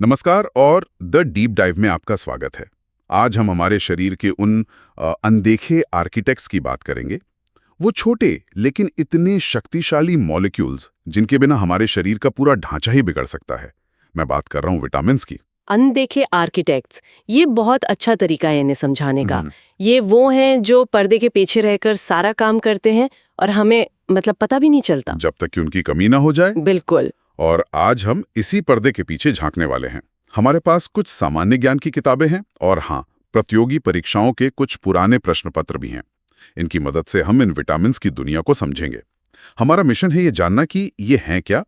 नमस्कार और the deep dive में आपका स्वागत है। आज हम हमारे शरीर के उन अनदेखे आर्किटेक्ट्स की बात करेंगे। वो छोटे लेकिन इतने शक्तिशाली मॉलिक्यूल्स जिनके बिना हमारे शरीर का पूरा ढांचा ही बिगड़ सकता है। मैं बात कर रहा हूँ विटामिन्स की। अनदेखे आर्किटेक्ट्स, ये बहुत अच्छा तरीका है इन्हें समझाने का। हम्म, ये वो हैं जो पर्दे के पीछे रहकर सारा काम करते हैं और हमें पता भी नहीं चलता। जब तक कि उनकी कमी ना हो जाए। बिल्कुल। और आज हम इसी पर्दे के पीछे झांकने वाले हैं। हमारे पास कुछ सामान्य ज्ञान की किताबें हैं और हाँ, प्रतियोगी परीक्षाओं के कुछ पुराने प्रश्न पत्र भी हैं। इनकी मदद से हम इन विटामिन्स की दुनिया को समझेंगे। हमारा मिशन है ये जानना कि ये हैं क्या,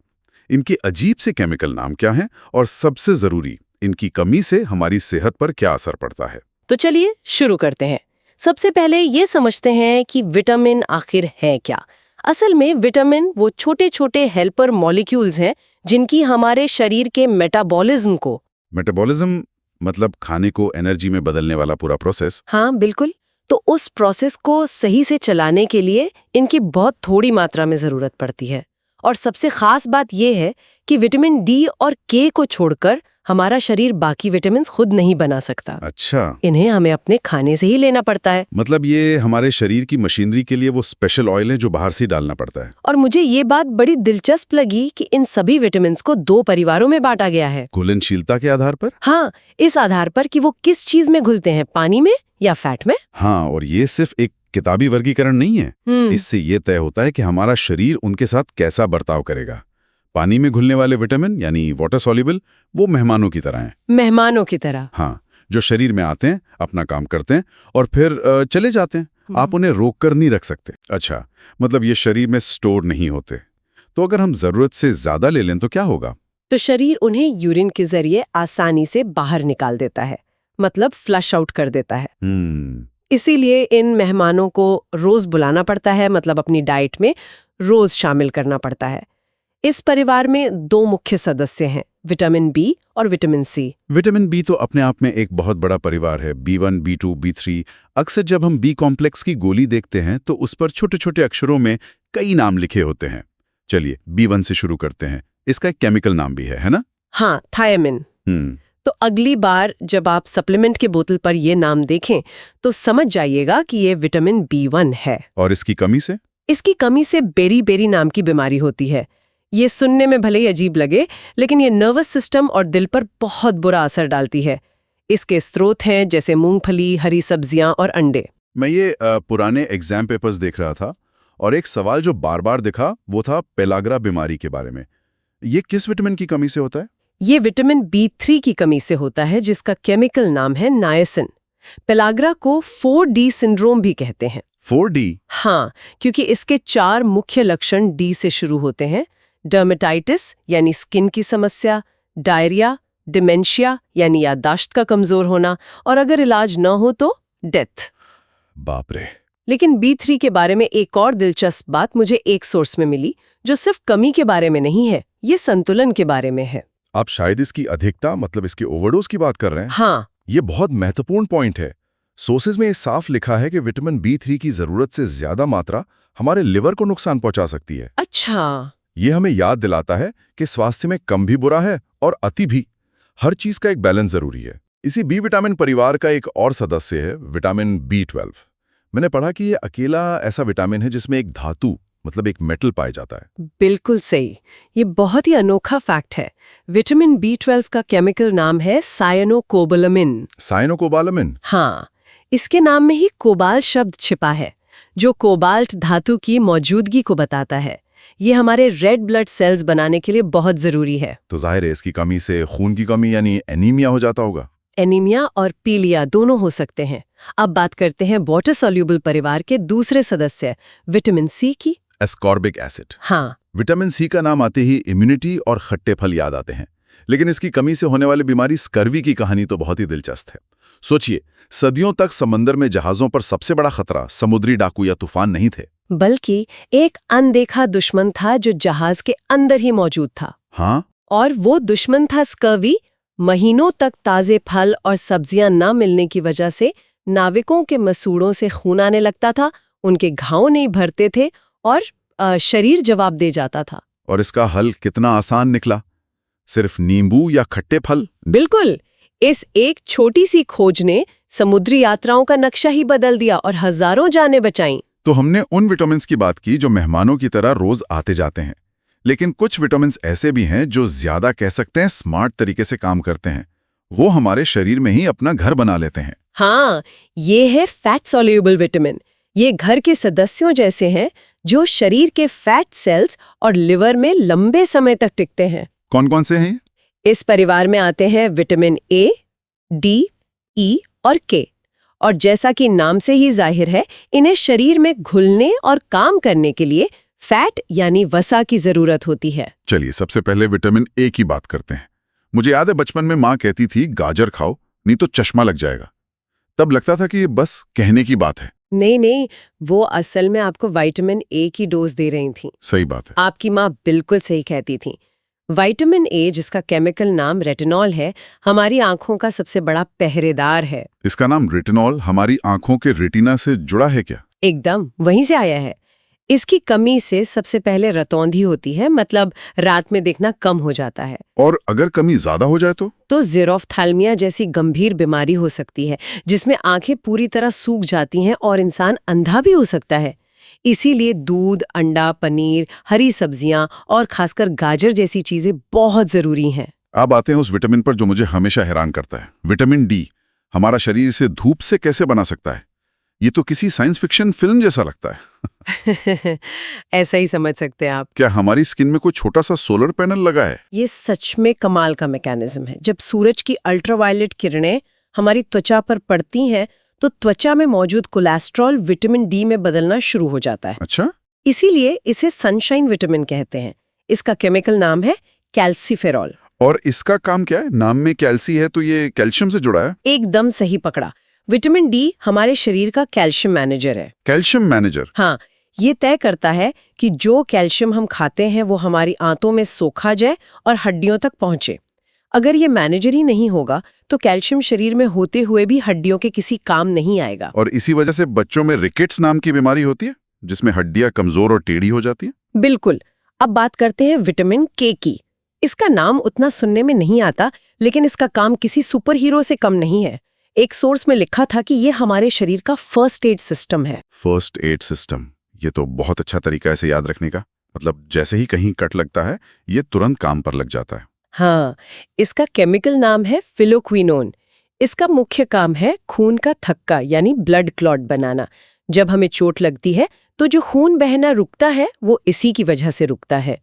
इनके अजीब से केमिकल नाम क्या हैं और सबसे जरूरी, इनकी कमी से हमारी सेहत पर क्या असर पड़ता है। तो चलिए शुरू करते हैं। सबसे पहले ये समझते हैं कि विटामिन आखिर है क्या। असल में विटामिन वो छोटे छोटे हेल्पर मॉलिक्यूल्स हैं जिनकी हमारे शरीर के मेटाबॉलिज्म को। मेटाबॉलिज्म मतलब खाने को एनर्जी में बदलने वाला पूरा प्रोसेस। हाँ बिल्कुल। तो उस प्रोसेस को सही से चलाने के लिए इनकी बहुत थोड़ी मात्रा में जरूरत पड़ती है। और सबसे खास बात यह है कि विटामिन डी और के को छोड़कर हमारा शरीर बाकी विटामिन खुद नहीं बना सकता। अच्छा, इन्हें हमें अपने खाने से ही लेना पड़ता है। मतलब ये हमारे शरीर की मशीनरी के लिए वो स्पेशल ऑयल है जो बाहर से डालना पड़ता है। और मुझे ये बात बड़ी दिलचस्प लगी कि इन सभी विटामिन को 2 परिवारों में बांटा गया है। घुलनशीलता के आधार पर। हाँ, इस आधार पर कि वो किस चीज में घुलते हैं, पानी में या फैट में। हाँ, और ये सिर्फ एक किताबी वर्गीकरण नहीं है। इससे ये तय होता है कि हमारा शरीर उनके साथ कैसा बर्ताव करेगा। पानी में घुलने वाले विटामिन यानी वाटर सॉल्युबल, वो मेहमानों की तरह हैं। मेहमानों की तरह। हाँ, जो शरीर में आते हैं, अपना काम करते हैं और फिर चले जाते हैं। आप उन्हें रोक कर नहीं रख सकते। अच्छा, मतलब ये शरीर में स्टोर नहीं होते। तो अगर हम जरूरत से ज्यादा ले लें तो क्या होगा? तो शरीर उन्हें यूरिन के जरिए आसानी से बाहर निकाल देता है, मतलब फ्लश आउट कर देता है। इसीलिए इन मेहमानों को रोज बुलाना पड़ता है, मतलब अपनी डाइट में रोज शामिल करना पड़ता है। इस परिवार में 2 मुख्य सदस्य हैं, विटामिन बी और विटामिन सी। विटामिन बी तो अपने आप में एक बहुत बड़ा परिवार है। B1, B2, B3। अक्सर जब हम बी कॉम्प्लेक्स की गोली देखते हैं तो उस पर छोटे छोटे अक्षरों में कई नाम लिखे होते हैं। चलिए B1 से शुरू करते हैं। इसका एक केमिकल नाम भी है ना? हाँ, थायमिन। तो अगली बार जब आप सप्लीमेंट के बोतल पर ये नाम देखें तो समझ जाइएगा कि ये विटामिन B1 है। और इसकी कमी से? इसकी कमी से बेरी नाम की बीमारी होती है। ये सुनने में भले ही अजीब लगे, लेकिन ये नर्वस सिस्टम और दिल पर बहुत बुरा असर डालती है। इसके स्रोत हैं जैसे मूंगफली, हरी सब्जियां और अंडे। मैं ये पुराने एग्जाम पेपर्स देख रहा था और एक सवाल जो बार बार दिखा वो था पेलाग्रा बीमारी के बारे में। ये किस विटामिन की कमी से होता है? ये विटामिन B3 की कमी से होता है, जिसका केमिकल नाम है नायसिन। पेलाग्रा को 4D सिंड्रोम भी कहते हैं। 4D? हाँ, क्योंकि इसके 4 मुख्य लक्षण डी से शुरू होते हैं। डर्मेटाइटिस यानी स्किन की समस्या, डायरिया, डिमेंशिया यानी याददाश्त का कमजोर होना, और अगर इलाज न हो तो डेथ। बाप रे। लेकिन B3 के बारे में एक और दिलचस्प बात मुझे एक सोर्स में मिली, जो सिर्फ कमी के बारे में नहीं है, ये संतुलन के बारे में है। आप शायद इसकी अधिकता, मतलब इसके ओवरडोज की बात कर रहे हैं? हाँ, ये बहुत महत्वपूर्ण पॉइंट है। सोर्सेज में ये साफ लिखा है कि विटामिन B3 की जरूरत से ज्यादा मात्रा हमारे लिवर को नुकसान पहुंचा सकती है। अच्छा। ये हमें याद दिलाता है कि स्वास्थ्य में कम भी बुरा है और अति भी। हर चीज का एक बैलेंस जरूरी है। इसी बी विटामिन परिवार का एक और सदस्य है विटामिन B12। मैंने पढ़ा कि ये अकेला ऐसा विटामिन है जिसमें एक धातु, मतलब एक मेटल पाया जाता है। बिल्कुल सही। ये बहुत ही अनोखा फैक्ट है। विटामिन B12 का केमिकल नाम है सायनोकोबालामिन। सायनोकोबालामिन? हाँ, इसके नाम में ही कोबाल्ट शब्द छिपा है, जो कोबाल्ट धातु की मौजूदगी को बताता है। ये हमारे रेड ब्लड सेल्स बनाने के लिए बहुत जरूरी है। तो जाहिर है इसकी कमी से खून की कमी यानी एनीमिया हो जाता होगा। एनीमिया और पीलिया दोनों हो सकते हैं। अब बात करते हैं वाटर सॉल्युबल परिवार के दूसरे सदस्य विटामिन सी की। Ascorbic acid. हाँ, विटामिन सी का नाम आते ही इम्यूनिटी और खट्टे फल याद आते हैं। लेकिन इसकी कमी से होने वाली बीमारी स्कर्वी की कहानी तो बहुत ही दिलचस्प है। सोचिए, सदियों तक समंदर में जहाजों पर सबसे बड़ा खतरा समुद्री डाकू या तूफान नहीं थे, बल्कि एक अनदेखा दुश्मन था जो जहाज के अंदर ही मौजूद था। हाँ? और वो दुश्मन था स्कर्वी। महीनों तक ताजे फल और सब्जियां न मिलने की वजह से नाविकों के मसूड़ों से खून आने लगता था, उनके घाव नहीं भरते थे और शरीर जवाब दे जाता था। और इसका हल कितना आसान निकला। सिर्फ नींबू या खट्टे फल? बिल्कुल। इस एक छोटी सी खोज ने समुद्री यात्राओं का नक्शा ही बदल दिया और हजारों जानें बचाईं। तो हमने उन विटामिन्स की बात की जो मेहमानों की तरह रोज आते जाते हैं, लेकिन कुछ विटामिन्स ऐसे भी हैं जो ज्यादा कह सकते हैं स्मार्ट तरीके से काम करते हैं। वो हमारे शरीर में ही अपना घर बना लेते हैं। हाँ, ये है फैट सॉल्युबल विटामिन। ये घर के सदस्यों जैसे हैं जो शरीर के फैट सेल्स और लिवर में लंबे समय तक टिकते हैं। कौन कौन से हैं? इस परिवार में आते हैं विटामिन ए, डी, ई और के। और जैसा कि नाम से ही जाहिर है, इन्हें शरीर में घुलने और काम करने के लिए फैट यानी वसा की जरूरत होती है। चलिए सबसे पहले विटामिन ए की बात करते हैं। मुझे याद है बचपन में माँ कहती थी गाजर खाओ नहीं तो चश्मा लग जाएगा। तब लगता था कि ये बस कहने की बात है। नहीं, वो असल में आपको विटामिन ए की डोज दे रही थी। सही बात है। आपकी माँ बिल्कुल सही कहती थी। विटामिन ए, जिसका केमिकल नाम रेटिनॉल है, हमारी आंखों का सबसे बड़ा पहरेदार है। इसका नाम रेटिनॉल हमारी आंखों के रेटिना से जुड़ा है क्या? एकदम वहीं से आया है। इसकी कमी से सबसे पहले रतौंधी होती है, मतलब रात में देखना कम हो जाता है। और अगर कमी ज्यादा हो जाए तो ज़ीरोफ्थाल्मिया जैसी गंभीर बीमारी हो सकती है, जिसमें आंखें पूरी तरह सूख जाती हैं और इंसान अंधा भी हो सकता है। इसीलिए दूध, अंडा, पनीर, हरी सब्जियां और खासकर गाजर जैसी चीजें बहुत जरूरी हैं। अब आते हैं उस विटामिन पर जो मुझे हमेशा हैरान करता है, विटामिन डी। हमारा शरीर इसे धूप से कैसे बना सकता है? ये तो किसी साइंस फिक्शन फिल्म जैसा लगता है। ऐसा ही समझ सकते हैं आप। क्या हमारी स्किन में कोई छोटा सा सोलर पैनल लगा है? ये सच में कमाल का मैकेनिज्म है। जब सूरज की अल्ट्रावायलेट किरणें हमारी त्वचा पर पड़ती हैं, तो त्वचा में मौजूद कोलेस्ट्रॉल विटामिन डी में बदलना शुरू हो जाता है। अच्छा। इसीलिए इसे सनशाइन विटामिन कहते हैं। इसका केमिकल नाम है कैल्सीफेरॉल। और इसका काम क्या है? नाम में कैल्सी है तो ये कैल्शियम से जुड़ा है? एकदम सही पकड़ा। विटामिन डी हमारे शरीर का कैल्शियम मैनेजर है। Calcium manager? हाँ, ये तय करता है कि जो कैल्शियम हम खाते हैं वो हमारी आंतों में सोखा जाए और हड्डियों तक पहुंचे। अगर ये मैनेजर ही नहीं होगा तो कैल्शियम शरीर में होते हुए भी हड्डियों के किसी काम नहीं आएगा। और इसी वजह से बच्चों में रिकेट्स नाम की बीमारी होती है, जिसमें हड्डियां कमजोर और टेढ़ी हो जाती हैं। बिल्कुल। अब बात करते हैं विटामिन के की। इसका नाम उतना सुनने में नहीं आता, लेकिन इसका काम किसी सुपर हीरो से कम नहीं है। एक सोर्स में लिखा था कि ये हमारे शरीर का फर्स्ट एड सिस्टम है। फर्स्ट एड सिस्टम, ये तो बहुत अच्छा तरीका है इसे याद रखने का। मतलब जैसे ही कहीं कट लगता है, ये तुरंत काम पर लग जाता है। हाँ, इसका केमिकल नाम है फिलोक्विनोन। इसका मुख्य काम है खून का थक्का यानी ब्लड क्लॉट बनाना। जब हमें चोट लगती है तो जो खून बहना रुकता है वो इसी की वजह से रुकता है।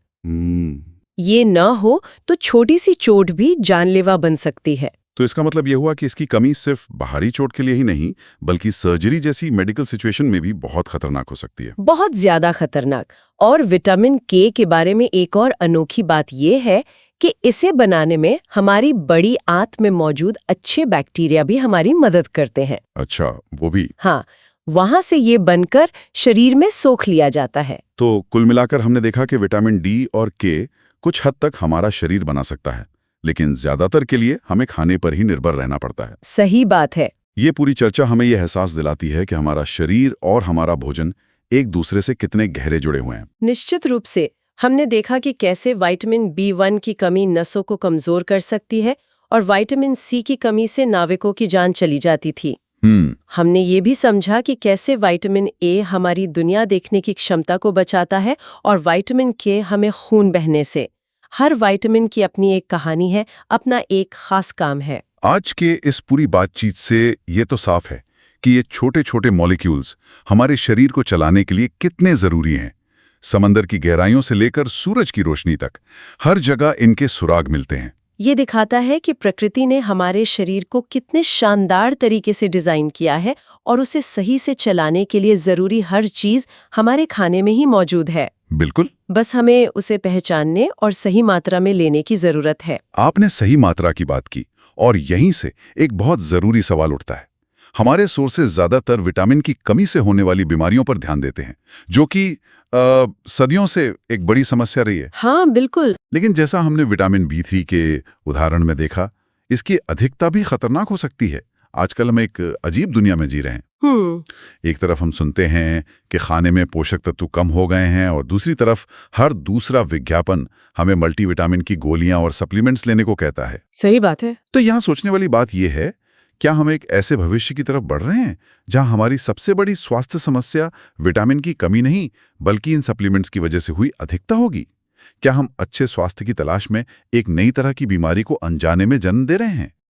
ये न हो तो छोटी सी चोट भी जानलेवा बन सकती है। तो इसका मतलब ये हुआ कि इसकी कमी सिर्फ बाहरी चोट के लिए ही नहीं, बल्कि सर्जरी जैसी मेडिकल सिचुएशन में भी बहुत खतरनाक हो सकती है। बहुत ज्यादा खतरनाक। और विटामिन के बारे में एक और अनोखी बात यह है कि इसे बनाने में हमारी बड़ी आंत में मौजूद अच्छे बैक्टीरिया भी हमारी मदद करते हैं। अच्छा, वो भी? हाँ, वहां से ये बनकर शरीर में सोख लिया जाता है। तो कुल मिलाकर हमने देखा कि विटामिन डी और के कुछ हद तक हमारा शरीर बना सकता है, लेकिन ज्यादातर के लिए हमें खाने पर ही निर्भर रहना पड़ता है। सही बात है। ये पूरी चर्चा हमें यह एहसास दिलाती है कि हमारा शरीर और हमारा भोजन एक दूसरे से कितने गहरे जुड़े हुए हैं। निश्चित रूप से। हमने देखा कि कैसे विटामिन B1 की कमी नसों को कमजोर कर सकती है और विटामिन सी की कमी से नाविकों की जान चली जाती थी। हमने ये भी समझा कि कैसे विटामिन ए हमारी दुनिया देखने की क्षमता को बचाता है और विटामिन के हमें खून बहने से। हर विटामिन की अपनी एक कहानी है, अपना एक खास काम है। आज के इस पूरी बातचीत से ये तो साफ है कि ये छोटे छोटे मॉलिक्यूल्स हमारे शरीर को चलाने के लिए कितने जरूरी हैं। समंदर की गहराइयों से लेकर सूरज की रोशनी तक हर जगह इनके सुराग मिलते हैं। ये दिखाता है कि प्रकृति ने हमारे शरीर को कितने शानदार तरीके से डिजाइन किया है और उसे सही से चलाने के लिए जरूरी हर चीज हमारे खाने में ही मौजूद है। बिल्कुल। बस हमें उसे पहचानने और सही मात्रा में लेने की जरूरत है। आपने सही मात्रा की बात की और यहीं से एक बहुत जरूरी सवाल उठता है। हमारे सोर्सेज ज्यादातर विटामिन की कमी से होने वाली बीमारियों पर ध्यान देते हैं, जो कि सदियों से एक बड़ी समस्या रही है। हाँ, बिल्कुल। लेकिन जैसा हमने विटामिन B3 के उदाहरण में देखा, इसकी अधिकता भी खतरनाक हो सकती है। आजकल हम एक अजीब दुनिया में जी रहे हैं। एक तरफ हम सुनते हैं कि खाने में पोषक तत्व कम हो गए हैं और दूसरी तरफ हर दूसरा विज्ञापन हमें मल्टीविटामिन की गोलियां और सप्लीमेंट्स लेने को कहता है। सही बात है। तो यहाँ सोचने वाली बात यह है, क्या हम एक ऐसे भविष्य की तरफ बढ़ रहे हैं जहां हमारी सबसे बड़ी स्वास्थ्य समस्या विटामिन की कमी नहीं बल्कि इन सप्लीमेंट्स की वजह से हुई अधिकता होगी? क्या हम अच्छे स्वास्थ्य की तलाश में एक नई तरह की बीमारी को अनजाने में जन्म दे रहे हैं?